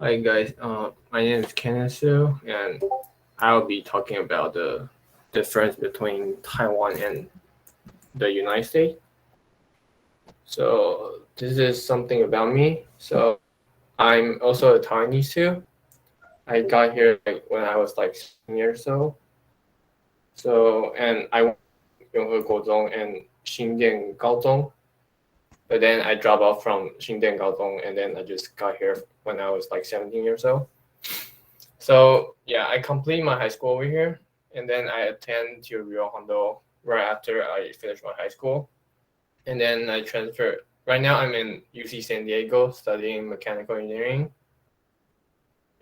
Hi guys, my name is Kenneth Su, and I'll be talking about the difference between Taiwan and the United States. So this is something about me. So I'm also a Taiwanese too. I got here when I was like 7 years old. So and I went to Yonghe Guozhong and Xingdian Gaozhong, but then I dropped off from Xingdian Gaozhong, and then I just got here when I was like 17 years old. So yeah, I complete my high school over here, and then I attend to Rio Hondo right after I finish my high school, and then I transfer. Right now, I'm in UC San Diego studying mechanical engineering,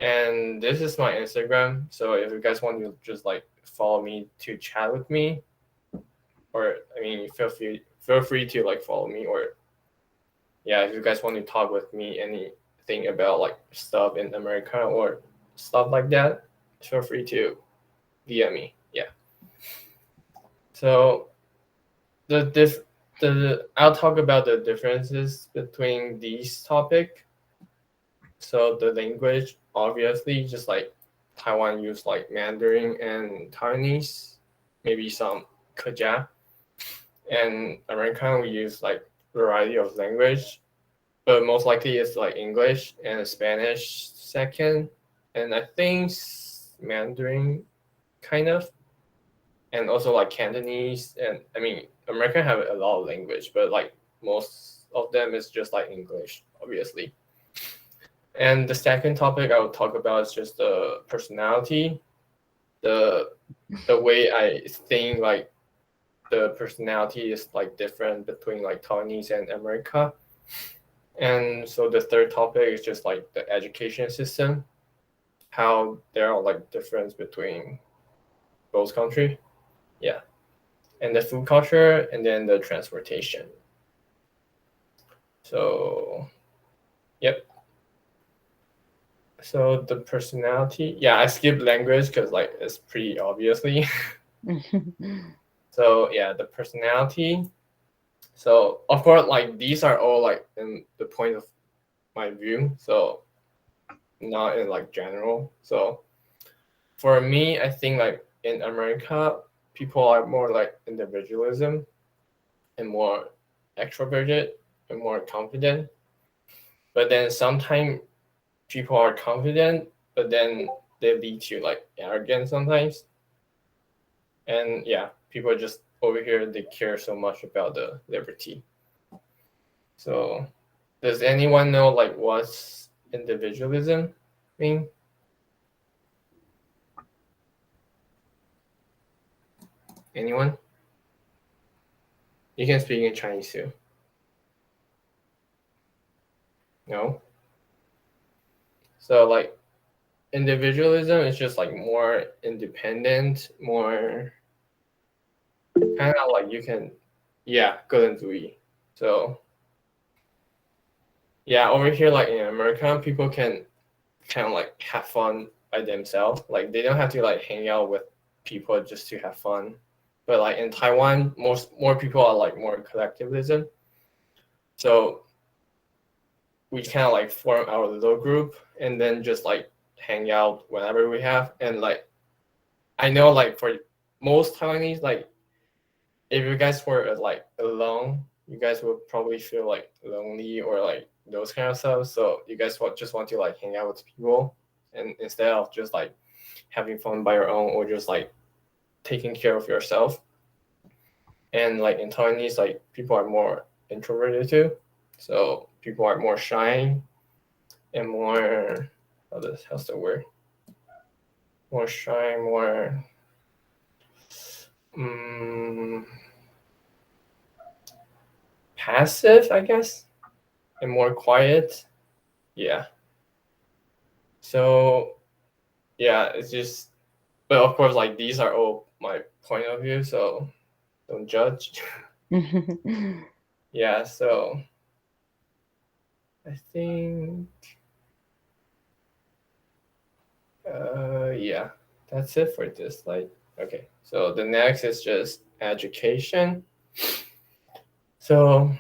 and this is my Instagram. So if you guys want to just like follow me to chat with me, or I mean, feel free to like follow me, or yeah, if you guys want to talk with me anything about like stuff in America or stuff like that, feel free to DM me. Yeah. So I'll talk about the differences between these topic. So the language, obviously, just like Taiwan use like Mandarin and Taiwanese, maybe some Keja, and American we use like variety of language, but most likely it's like English and Spanish second, and I think Mandarin kind of, and also like Cantonese, and I mean American have a lot of language, but like most of them is just like English, obviously. And the second topic I will talk about is just the personality, the the way I think like the personality is like different between like Taiwanese and America. And so the third topic is just like the education system, how there are like difference between both countries. Yeah. And the food culture, and then the transportation. So, yep. So the personality, yeah, I skipped language because like it's pretty obviously. So yeah, the personality. So of course, like these are all like in the point of my view. So not in like general. So for me, I think like in America, people are more like individualism and more extroverted and more confident. But then sometimes people are confident, but then they lead to like arrogance sometimes. And yeah, people are just over here, they care so much about the liberty. So does anyone know like what's individualism mean? Anyone? You can speak in Chinese too. No? So like individualism is just like more independent, more kind of like you can, yeah, 个人主义. So yeah, over here like in America, people can kind of like have fun by themselves. Like they don't have to like hang out with people just to have fun. But like in Taiwan, more people are like more collectivism. So we kind of like form our little group and then just like hang out whenever we have. And like I know like for most Taiwanese, like if you guys were like alone, you guys would probably feel like lonely or like those kind of stuff. So you guys just want to like hang out with people, and instead of just like having fun by your own or just like taking care of yourself. And like in Taiwanese, like people are more introverted too, so people are more shy and more how's the word? More shy, more um, passive, I guess, and more quiet. Yeah. So yeah, it's just, but of course, like these are all my point of view, so don't judge. Yeah. So I think, yeah, that's it for this slide. Okay. So the next is just education. So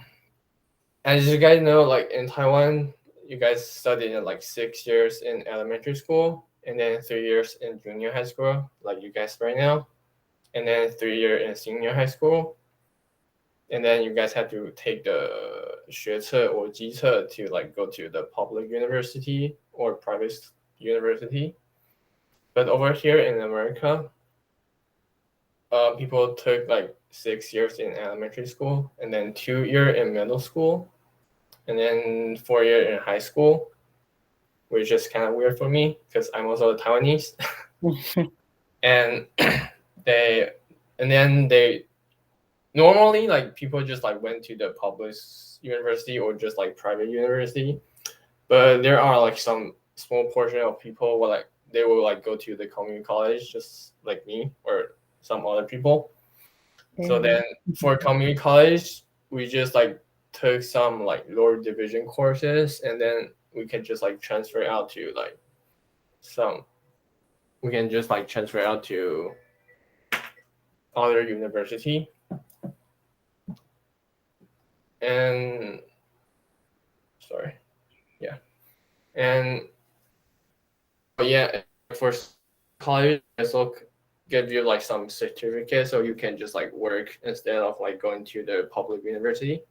as you guys know, like in Taiwan, you guys studied in like 6 years in elementary school, and then 3 years in junior high school, like you guys right now, and then 3 years in senior high school, and then you guys have to take the 学测 or 机测 to like go to the public university or private university. But over here in America, people took like 6 years in elementary school, and then 2 years in middle school, and then 4 years in high school, which is kind of weird for me because I'm also Taiwanese. And they normally, like, people just like went to the public university or just like private university, but there are like some small portion of people where like they will like go to the community college, just like me or some other people. So then for community college, we just like took some like lower division courses, and then we can just like transfer out to like other university. And sorry, yeah, and yeah, for college, also give you like some certificates, so you can just like work instead of like going to the public university.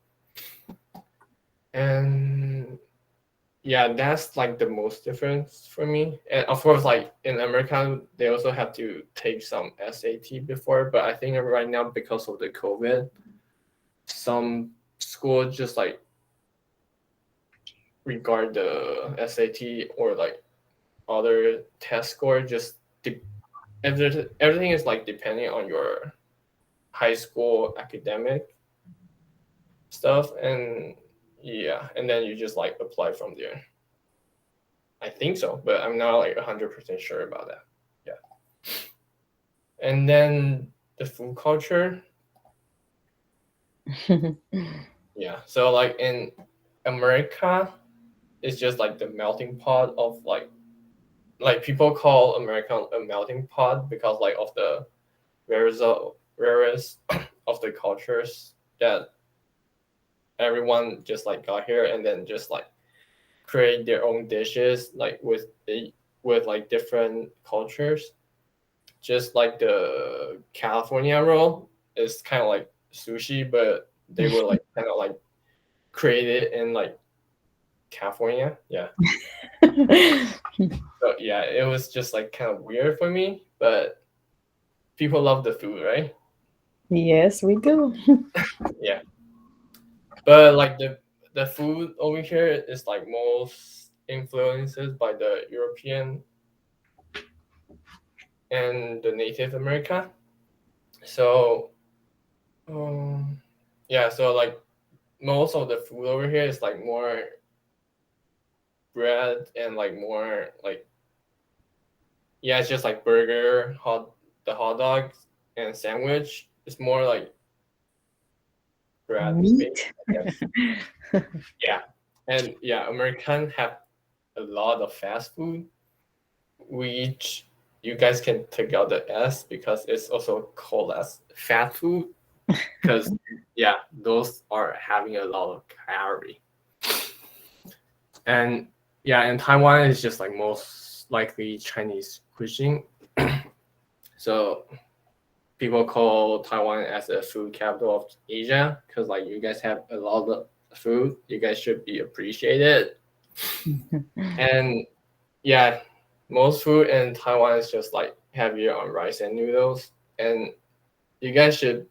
And yeah, that's like the most difference for me. And of course, like in America, they also have to take some SAT before, but I think right now, because of the COVID, some schools just like regard the SAT or like other test score, just everything is like depending on your high school academic stuff. And yeah, and then you just like apply from there. I think so, but I'm not like 100% sure about that. Yeah. And then the food culture. Yeah, so like in America, it's just like the melting pot of like people call America a melting pot because like of the various of the cultures that everyone just like got here, and then just like create their own dishes like with like different cultures. Just like the California roll is kind of like sushi, but they were like kind of like created in like California. Yeah. So yeah, it was just like kind of weird for me, but people love the food, right? Yes, we do. Yeah. But like the food over here is like most influenced by the European and the Native America. So yeah, so like most of the food over here is like more bread and like more like, yeah, it's just like burger, the hot dog and sandwich. It's more like bread based, Meat. I guess. Yeah. And yeah, American have a lot of fast food, which you guys can take out the S because it's also called as fat food. Because yeah, those are having a lot of calorie. And yeah, and Taiwan is just like most likely Chinese cuisine. So people call Taiwan as a food capital of Asia because like you guys have a lot of food. You guys should be appreciated. And yeah, most food in Taiwan is just like heavier on rice and noodles. And you guys should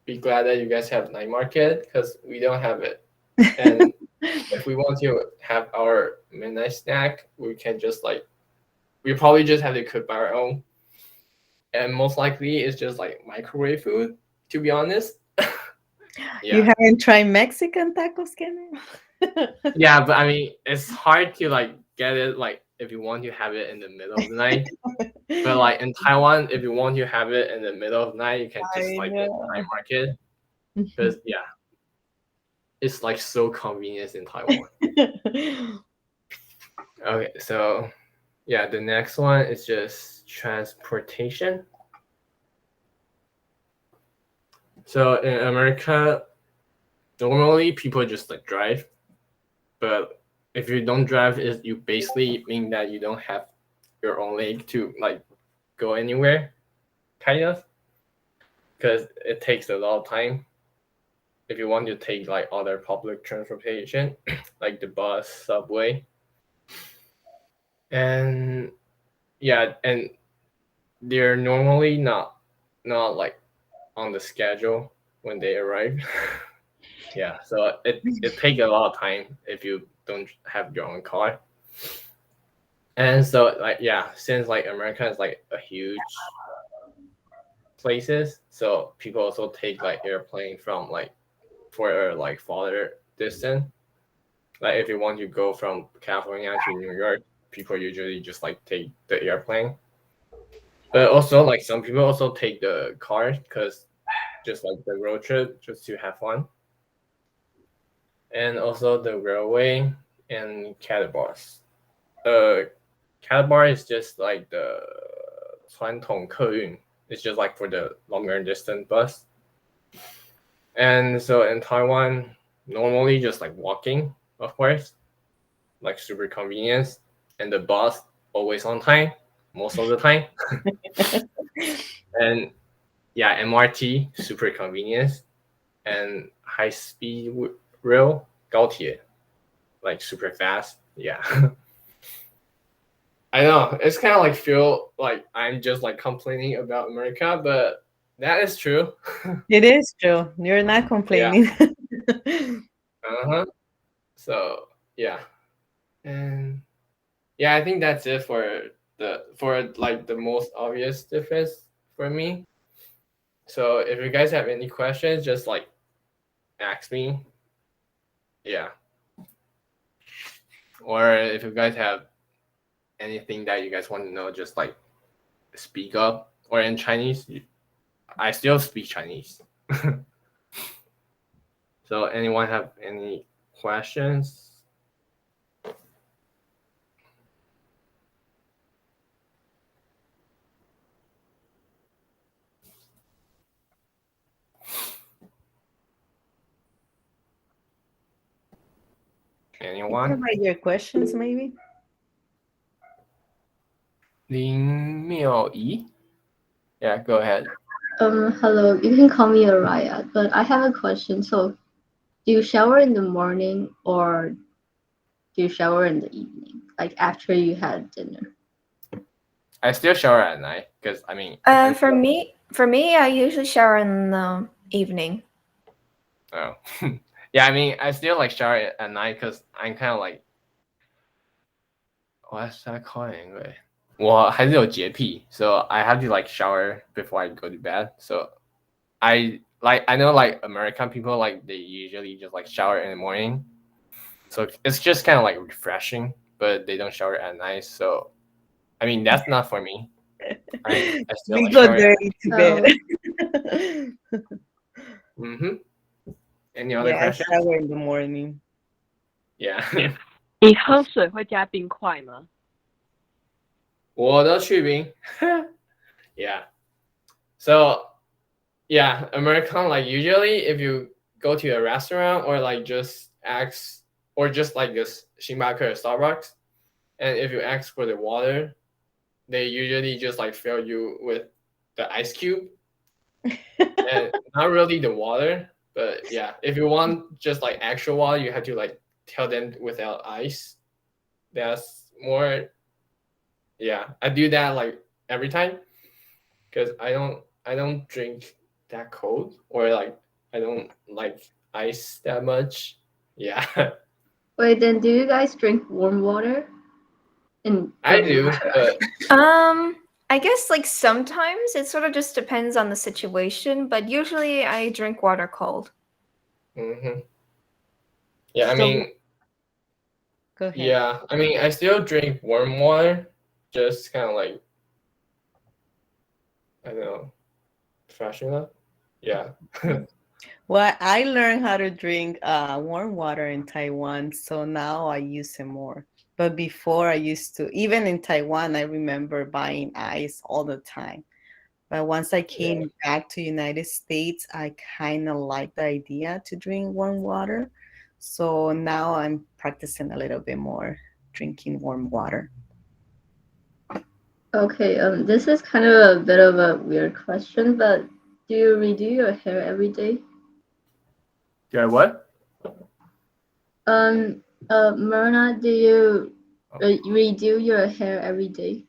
be glad that you guys have night market because we don't have it. And if we want to have our midnight snack, we can just like, we probably just have to cook by our own. And most likely it's just like microwave food, to be honest. You Yeah. haven't tried Mexican tacos, Kenneth? Yeah, but I mean, it's hard to like get it like if you want to have it in the middle of the night. But like in Taiwan, if you want to have it in the middle of the night, you can just I like go to know. night market because yeah, it's like so convenient in Taiwan. Okay, so yeah, the next one is just transportation. So in America, normally people just like drive, but if you don't drive, is you basically mean that you don't have your own leg to like go anywhere, kind of, because it takes a lot of time if you want to take like other public transportation, like the bus, subway, and yeah, and they're normally not like on the schedule when they arrive. Yeah, so it takes a lot of time if you don't have your own car. And so like yeah, since like America is like a huge places, so people also take like airplane from like for like farther distance. Like if you want to go from California to New York, people usually just like take the airplane. But also like some people also take the car because just like the road trip just to have fun. And also the railway and cattle bars. Cattle bar is just like the 传统客运. It's just like for the longer distance bus. And so in Taiwan, normally just like walking, of course, like super convenience, and the bus always on time, most of the time. And yeah, MRT super convenience, and high speed rail 高铁 like super fast. Yeah. I know it's kind of like feel like I'm just like complaining about America, but that is true. It is true. You're not Yeah. complaining. Uh-huh. So yeah. And yeah, I think that's it for like the most obvious difference for me. So if you guys have any questions, just like ask me. Yeah. Or if you guys have anything that you guys want to know, just like speak up. Or in Chinese, I still speak Chinese. So anyone have any questions? You can Anyone? write your questions, maybe. 林妙仪? Yeah, go ahead. Hello, you can call me Araya, but I have a question. So, do you shower in the morning or do you shower in the evening, like after you had dinner? I still shower at night because I mean. For me, I usually shower in the evening. Oh, yeah. I mean, I still like shower at night because I'm kind of like, what's that called in English? 我还是有洁癖, so I have to like shower before I go to bed. So I know like American people like they usually just like shower in the morning, so it's just kind of like refreshing, but they don't shower at night. So I mean that's not for me. I still We like go shower. dirty to bed. Any other Yeah, I questions? shower in the morning. Yeah. 你喝水会加冰块吗？我的去冰. Yeah. So yeah, American like usually if you go to a restaurant or like just ask or just like this Shinbaku or Starbucks, and if you ask for the water, they usually just like fill you with the ice cube and not really the water, but yeah, if you want just like actual water, you have to like tell them without ice. That's more. Yeah, I do that like every time because I don't drink that cold or like I don't like ice that much. Yeah. Wait, then do you guys drink warm water? I do, but I guess like sometimes it sort of just depends on the situation, but usually I drink water cold. Yeah, I mean, Go ahead. yeah, I mean, I still drink warm water, just kind of like I don't know, freshen up. Yeah. Well, I learned how to drink warm water in Taiwan, so now I use it more. But before I used to, even in Taiwan, I remember buying ice all the time. But once I came back to United States, I kind of like the idea to drink warm water. So now I'm practicing a little bit more drinking warm water. Okay, this is kind of a bit of a weird question, but do you redo your hair every day? Do I what? Myrna, do you redo your hair every day?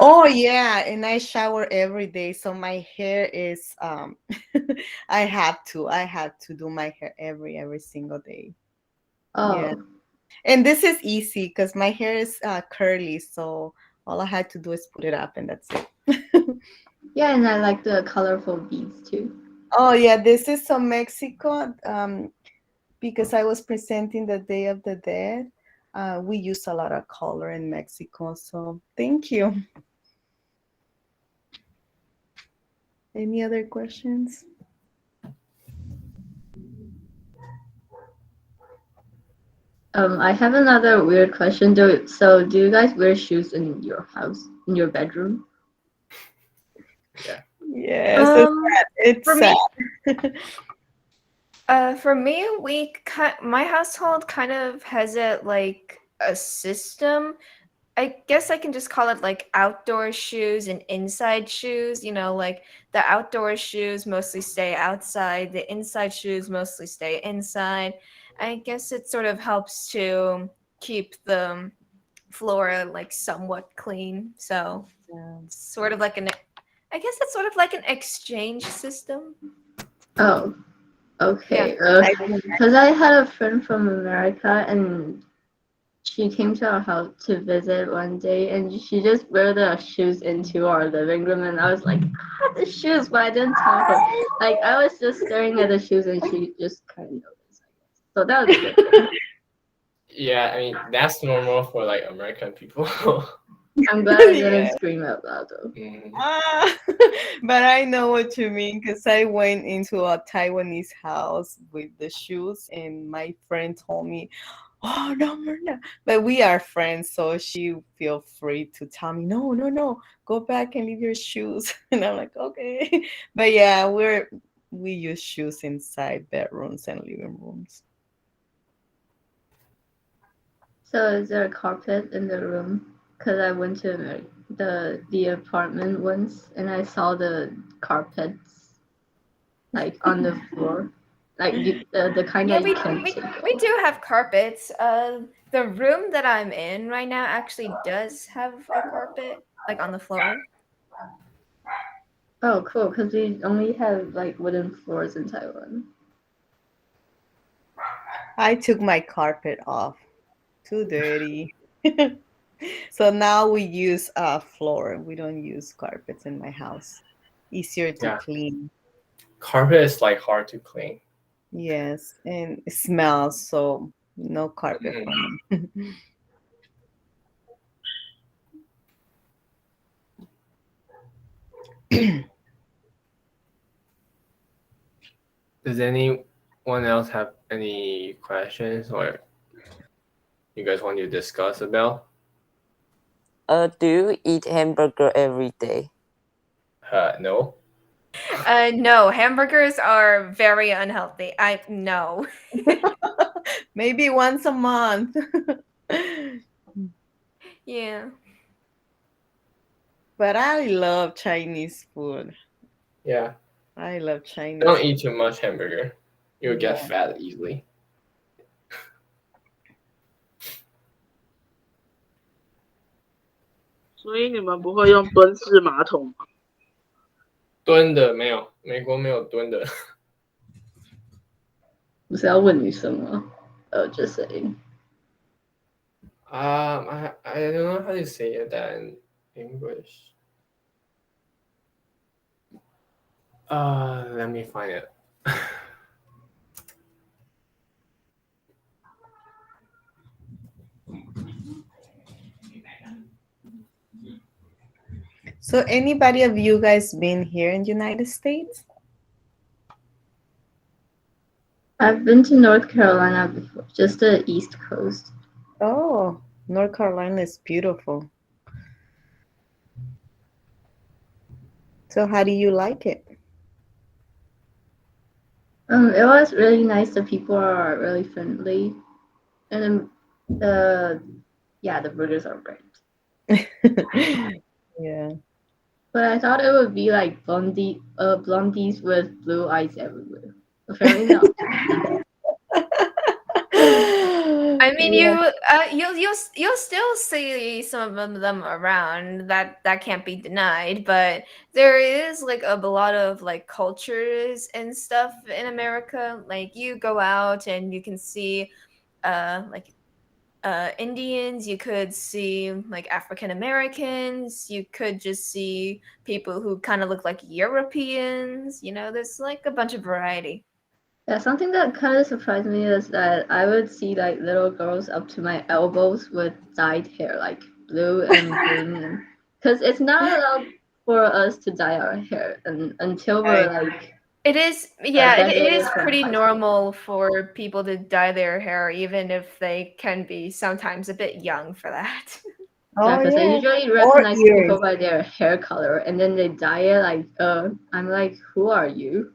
Oh yeah, and I shower every day, so my hair is I have to do my hair every single day. Yeah. Oh, And this is easy because my hair is curly, so all I had to do is put it up and that's it. yeah, and I like the colorful beads too. Oh yeah, this is from Mexico. Because I was presenting the Day of the Dead. We use a lot of color in Mexico, so thank you. Any other questions? I have another weird question. Do you guys wear shoes in your house, in your bedroom? Yeah. Yes, it's For sad. me, for me, my household kind of has it like a system. I guess I can just call it like outdoor shoes and inside shoes. You know, like the outdoor shoes mostly stay outside, the inside shoes mostly stay inside. I guess it sort of helps to keep the floor like somewhat clean. So Yeah. it's sort of like I guess it's sort of like an exchange system. Oh, okay. I Because I had a friend from America and she came to our house to visit one day and she just wear the shoes into our living room and I was like, the shoes, but I didn't tell her. Like I was just staring at the shoes and she just kind of noticed, I guess. So that was good. Yeah, I mean that's normal for like American people. I'm glad I didn't Yeah. scream out loud though. Mm. But I know what you mean because I went into a Taiwanese house with the shoes, and my friend told me, "Oh no, no!" But we are friends, so she feel free to tell me, "No, no, no, go back and leave your shoes." And I'm like, "Okay." But yeah, we use shoes inside bedrooms and living rooms. So is there a carpet in the room? Because I went to the apartment once and I saw the carpets like on the floor, like the kind Yeah, that you can take we off. do have carpets. The room that I'm in right now actually does have a carpet, like on the floor. Oh, cool! Because we only have like wooden floors in Taiwan. I took my carpet off. Too dirty. So now we use floor. We don't use carpets in my house. Easier to Yeah, clean. carpet is like hard to clean. Yes, and it smells, so no carpet Mm. for me. Does anyone else have any questions or you guys want to discuss about? Do you eat hamburger every day? No. No, hamburgers are very unhealthy. I no. Maybe once a month. Yeah. But I love Chinese food. Yeah. I love Chinese. Don't eat too much hamburger. You'll get Yeah. fat easily. 所以你们不会用蹲式马桶吗？蹲的没有，美国没有蹲的。不是要问女生吗？just saying. I don't know how to say that in English. Let me find it. So anybody of you guys been here in the United States? I've been to North Carolina before, just the East Coast. Oh, North Carolina is beautiful. So how do you like it? It was really nice. The people are really friendly, and then the burgers are great. Yeah. But I thought it would be like blondies with blue eyes everywhere. Apparently not. I mean, Yeah. you'll still see some of them around. That can't be denied. But there is like a lot of like cultures and stuff in America. Like you go out and you can see, like Indians. You could see like African Americans. You could just see people who kind of look like Europeans. You know, there's like a bunch of variety. Yeah, something that kind of surprised me is that I would see like little girls up to my elbows with dyed hair, like blue and green, and because it's not allowed for us to dye our hair until we're Right. like It is, yeah, it graduated is from pretty high school. normal for people to dye their hair, even if they can be sometimes a bit young for that. Yeah, Oh because I yeah. usually Or recognize ears. people by their hair color, and then they dye it like, I'm like, who are you?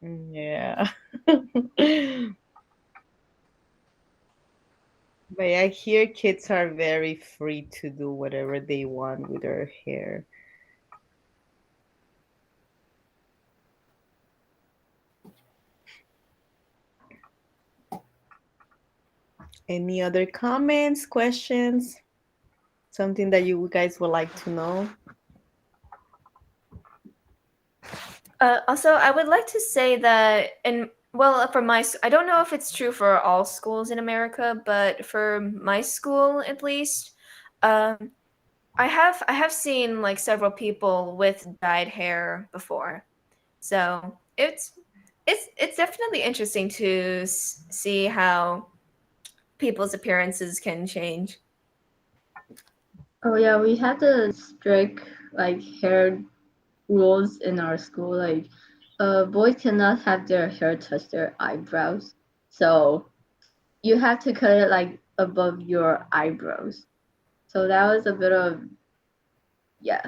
Yeah. But I hear kids are very free to do whatever they want with their hair. Any other comments, questions? Something that you guys would like to know? Also, I would like to say that, for I don't know if it's true for all schools in America, but for my school at least, um, I have seen like several people with dyed hair before, so it's definitely interesting to see how people's appearances can change. Oh yeah, we had the strict like hair rules in our school. Like, boys cannot have their hair touch their eyebrows, so you have to cut it like above your eyebrows. So that was a bit of yeah.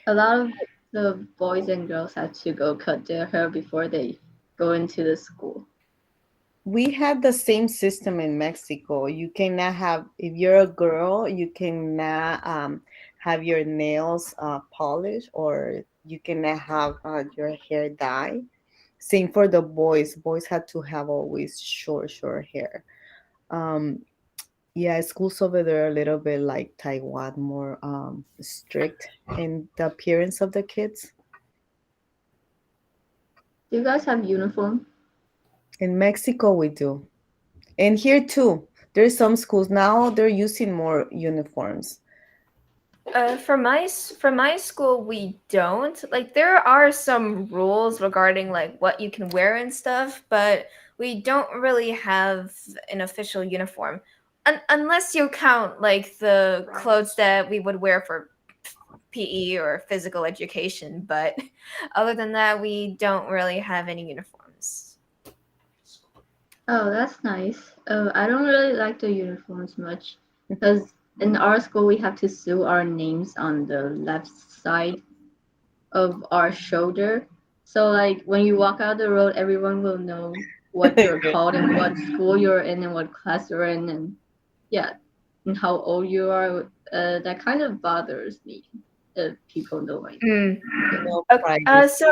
A lot of the boys and girls had to go cut their hair before they go into the school. We had the same system in Mexico. You cannot have, if you're a girl, you cannot have your nails polished, or you cannot have your hair dyed. Same for the boys. Boys had to have always short hair. Um, yeah, schools over there are a little bit like Taiwan, more strict in the appearance of the kids. Do you guys have uniform? In Mexico, we do. And here too, there's some schools now they're using more uniforms. For my school, we don't. Like, there are some rules regarding like what you can wear and stuff, but we don't really have an official uniform, unless you count like the clothes that we would wear for PE or physical education. But other than that, we don't really have any uniforms. Oh, that's nice. I don't really like the uniforms much because in our school we have to sew our names on the left side of our shoulder. So like when you walk out the road, everyone will know what you're called and what school you're in and what class you're in, and yeah, and how old you are. That kind of bothers me if people know my name. No Okay, privacy.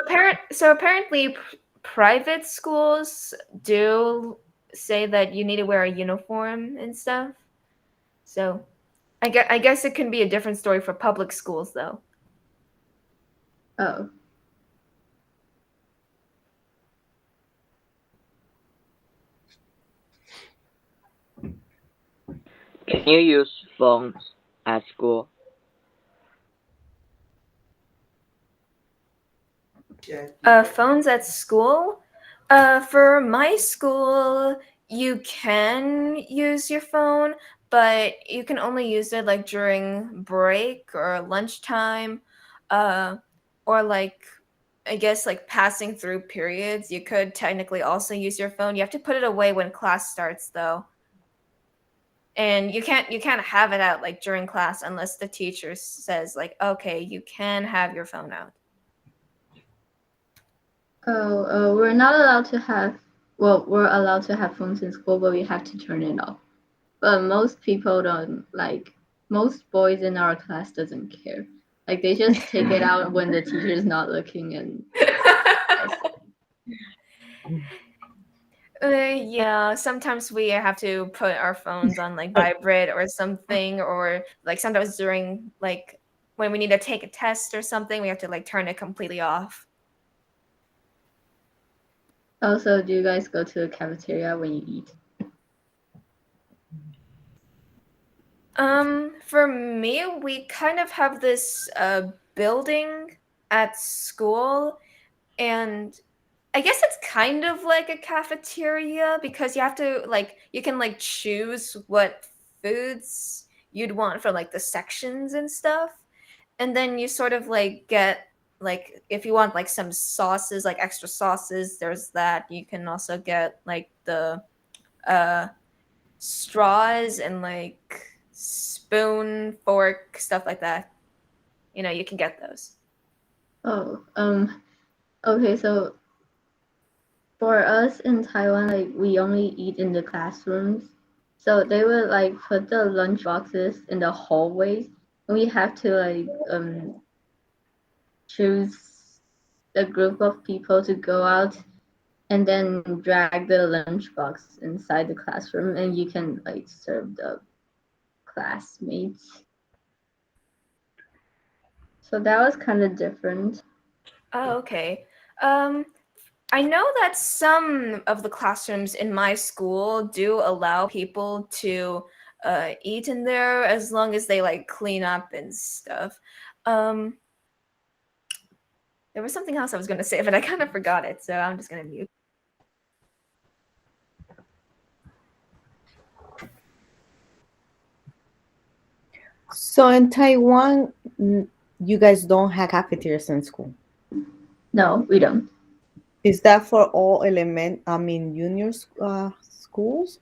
so apparently, private schools do say that you need to wear a uniform and stuff. So I guess it can be a different story for public schools, though. Oh, Can you use phones at school? Phones at school. For my school, you can use your phone, but you can only use it like during break or lunchtime, uh, or like I guess like passing through periods. You could technically also use your phone. You have to put it away when class starts, though. And you can't have it out like during class unless the teacher says like, okay, you can have your phone out. We're not allowed to have. Well, we're allowed to have phones in school, but we have to turn it off. But most people don't like. Most boys in our class doesn't care. Like they just take it out when the teacher's not looking, and Yeah, sometimes we have to put our phones on like vibrate or something, or like sometimes during like when we need to take a test or something, we have to like turn it completely off. also, do you guys go to the cafeteria when you eat? For me, we kind of have this building at school, and I guess it's kind of like a cafeteria because you have to like you can like choose what foods you'd want for like the sections and stuff. And then you sort of like get like if you want like some sauces, like extra sauces, there's that. You can also get like the uh straws and like spoon, fork, stuff like that. You know, you can get those. Oh, okay, so for us in Taiwan, like we only eat in the classrooms. So they would like put the lunch boxes in the hallways. We have to like choose a group of people to go out and then drag the lunch box inside the classroom, and you can like serve the classmates. So that was kind of different. Oh, okay. I know that some of the classrooms in my school do allow people to eat in there as long as they like clean up and stuff. Um, there was something else I was going to say, but I kind of forgot it, so I'm just going to mute. So in Taiwan, you guys don't have cafeterias in school. No, we don't. Is that for all junior schools?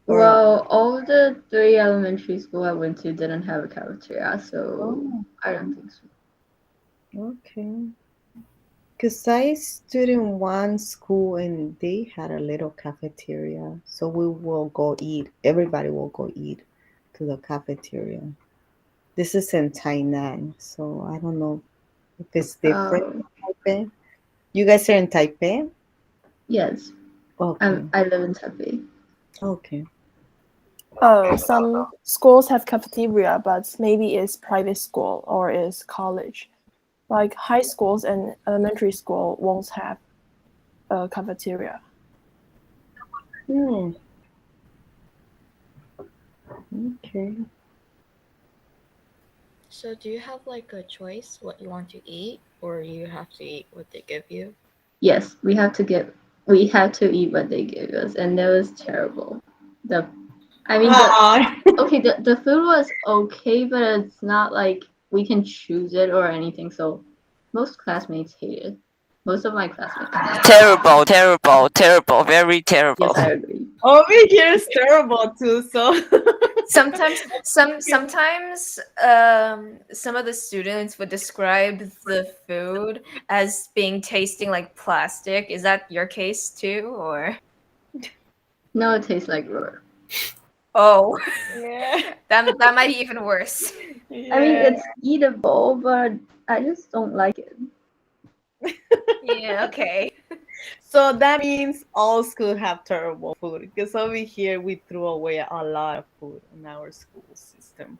Or- Well, all the 3 elementary school I went to didn't have a cafeteria, so I don't think so. Okay. Because I stood in one school and they had a little cafeteria. So we will go eat. Everybody will go eat to the cafeteria. This is in Tainan, so I don't know if it's different in Taipei. You guys are in Taipei? Yes, Okay. I live in Taipei. Okay. Some schools have cafeteria, but maybe it's private school or it's college. Like high schools and elementary school won't have a cafeteria. Okay. So do you have like a choice what you want to eat, or you have to eat what they give you? Yes, we have to eat what they give us, and that was terrible. The food was okay, but it's not like we can choose it or anything. So most classmates hate it. Most of my classmates hate it. Terrible, terrible, terrible, very terrible. Yes, I agree. Over here is terrible too. So sometimes some of the students would describe the food as being tasting like plastic. Is that your case too, or No, it tastes like rubber. oh yeah. that might be even worse. I mean, it's eatable, but I just don't like it. Yeah, okay. So that means all schools have terrible food because over here we threw away a lot of food in our school system.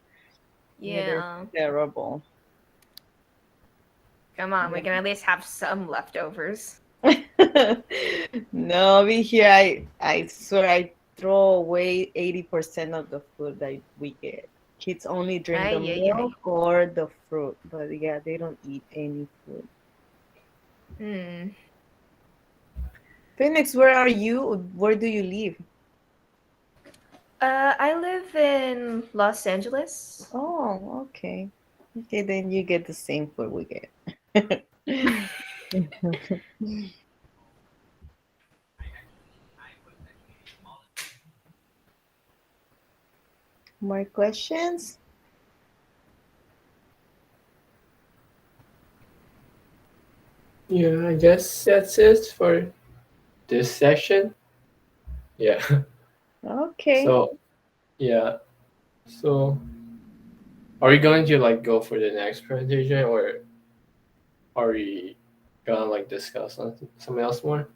Yeah. They're terrible. Come on, we can at least have some leftovers. No, over here I swear I throw away 80% of the food that we get. Kids only drink the milk or the fruit, but yeah, they don't eat any food. Phoenix, where are you? Where do you live? I live in Los Angeles. Oh, okay. Okay, then you get the same food we get. More questions? Yeah, I guess that's it for this session. Yeah. Okay. So yeah. So are we going to like go for the next presentation, or are we gonna like discuss something else more?